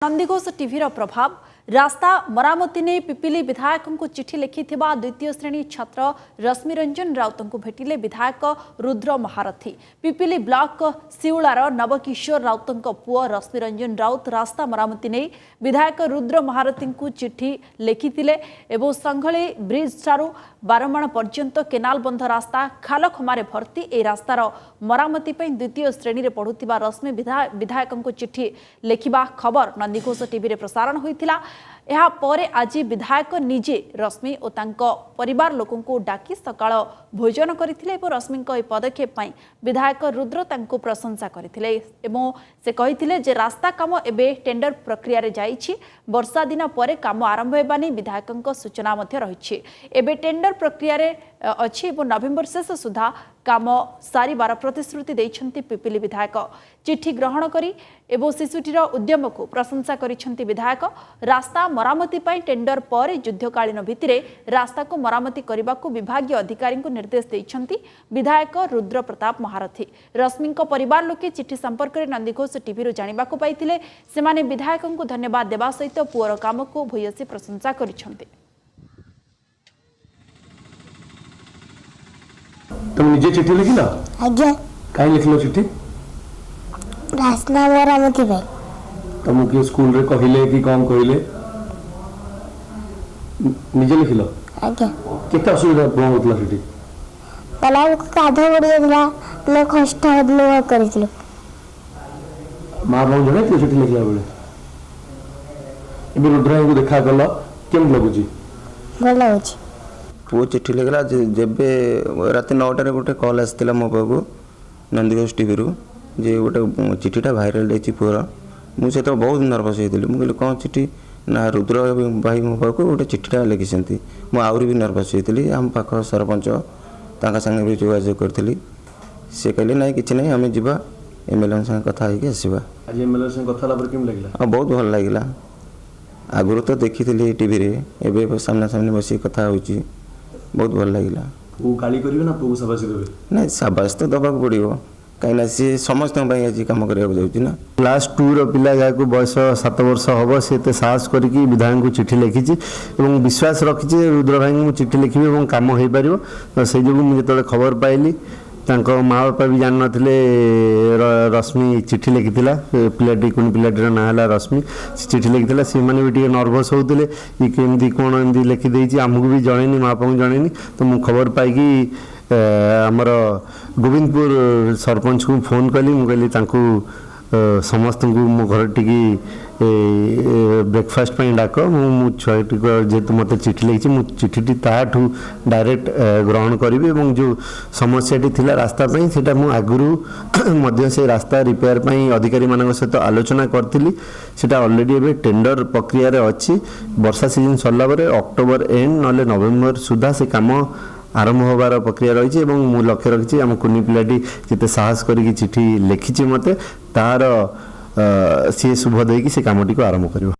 Nandighosh TV प्रभाव रास्ता मरामती ने पिपिली विधायक को चिठी लिखि द्वितीय श्रेणी छात्र रश्मिरंजन राउत को भेटिले विधायक रुद्र महारथी। पिपिली ब्लॉक सिउलार नवकिशोर राउत पुओ रश्मिरंजन राउत रास्ता मरामती ने विधायक रुद्र महारथी को चिठी लिखिथिले एवं संघली ब्रिज ठारू बारमाण पर्यंत केनाल बंध रास्ता खाल खमारे भर्ती ए रास्तार मरामती द्वितीय श्रेणी रे पढ़ुथिबा रश्मि विधायक को चिठी लिखिबा खबर नंदीघोष टीवी रे प्रसारण होइथिला। ଏହା ପରେ ଆଜି ବିଧାୟକ ନିଜେ ରଶ୍ମି ଓ ତାଙ୍କ ପରିବାର ଲୋକଙ୍କୁ ଡାକି ସକାଳ ଭୋଜନ କରିଥିଲେ ଏବଂ ରଶ୍ମିଙ୍କ ଏହି ପଦକ୍ଷେପ ପାଇଁ ବିଧାୟକ ରୁଦ୍ର ତାଙ୍କୁ ପ୍ରଶଂସା କରିଥିଲେ ଏବଂ ସେ କହିଥିଲେ ଯେ ରାସ୍ତା କାମ ଏବେ ଟେଣ୍ଡର ପ୍ରକ୍ରିୟାରେ ଯାଇଛି। ବର୍ଷା ଦିନ ପରେ କାମ ଆରମ୍ଭ ହେବା ନେଇ ବିଧାୟକଙ୍କ ସୂଚନା ମଧ୍ୟ ରହିଛି। ଏବେ ଟେଣ୍ଡର ପ୍ରକ୍ରିୟାରେ ଅଛି ଏବଂ ନଭେମ୍ବର ଶେଷ ସୁଦ୍ଧା काम सारिबार प्रतिश्रुति देइछन्ति पिपिली विधायक। चिठी ग्रहण करी एवं शिशुटीर उद्यम को प्रशंसा करिछन्ति विधायक। रास्ता मरामती पाई टेंडर पर युद्धकालीन भित्तिरे रास्ता को मरामती करने को विभागीय अधिकारी को निर्देश देइछन्ति विधायक रुद्र प्रताप महारथी। रश्मिଙ୍କ परिवार लोके चिठी संपर्क में नंदीघोष टीवी जानिबा को पाइथिले। सेमाने विधायक को धन्यवाद देवा सहित पुअर काम को भूयसी प्रशंसा करिछन्ति। तुम निजे चिट्ठी लिखिल? आज्ञा काई लिखिल चिट्ठी? रास्ता मरामती भाई तुम के स्कूल रे कहिले कि कौन कहिले निजे लिखिल? आज्ञा केते असुविधा कोन होतला चिट्ठी? पला काधा पड़ी जातला ने कष्ट हदलो करितलो मां बाबू जणे के चिट्ठी लिखला बेले एबे रुद्र को देखा कल केम लगुची? भल होची। पुओ चिट्ठी लिखला जेबे रात 9टार गोटे कल आसाला मो पाखु नंदीघोष टीवी जे गोटे चिठीटा भाइराल जाइए पुअर। मुझे तो बहुत नर्भस होती मुझे कौन चिठी ना रुद्र भाई मो पाखु गोटे चिठीटा लिखिं मुझे भी नर्भस होती। आम पाख सरपंच संगे भी जोगाजोग करी सी कहले ना कि ना आम जा एमएलए संगे कथा होगी आसवा। आज एमएलए संगे कथा लापर केम लागला? हाँ बहुत भल लगिला। आगुरी तो देखी टीवी रे एबे सामना सामने बस कथा होची बहुत भल लगिला। वो गाली करिवे ना पुओ शाबाशी देबे? नहीं शाबाश तो दबाक पड़ो कहीं सी समस्त आज कम करने जाऊँ ना। क्लास 2 रो पिला जाको बयस 7 वर्ष हम से साहस करिकी विधायक को चिठी लिखी और विश्वास रखी रुद्र भाई को चिठी लिखी और कम हो पार। तो से जो मुझे जो खबर पाइली माँ बापा भी जान नथिले रश्मि चिठी लिखिथिला पिलाटी कोन पिलाटीर ना है रश्मि चिठी लिखिथिला से माने भी टिके नर्भस होउतिले ई केमदी कोन एमदी लिखि देइछि हमकु भी जणैनी माँ बापा को जणैनी। तो मु खबर पाइकी आमर गोविंदपुर सरपंच को फोन कली मु कहली तांकू समस्त को मो घर टिकी ब्रेकफास्ट डाक मु छुआटी जेहेतु मत चिठी लिखी मु चिठी ताठू डायरेक्ट ग्रहण करी और जो समस्याटी थिला रास्ता से मु आगुरी से रास्ता रिपेयर अधिकारी मान सहित आलोचना करी सेटा ऑलरेडी एबे टेंडर प्रक्रिया रे अच्छी। वर्षा सीजन सरला बारे अक्टोबर एंड ना नवेम्बर सुधा से काम आरंभ होबार प्रक्रिया रही है। मु लक्ष्य रखी आम कुनी पिलाटी जिते साहस करी चिठी लिखी मते तार सी शुभ देकी से कामटी को आरंभ कर।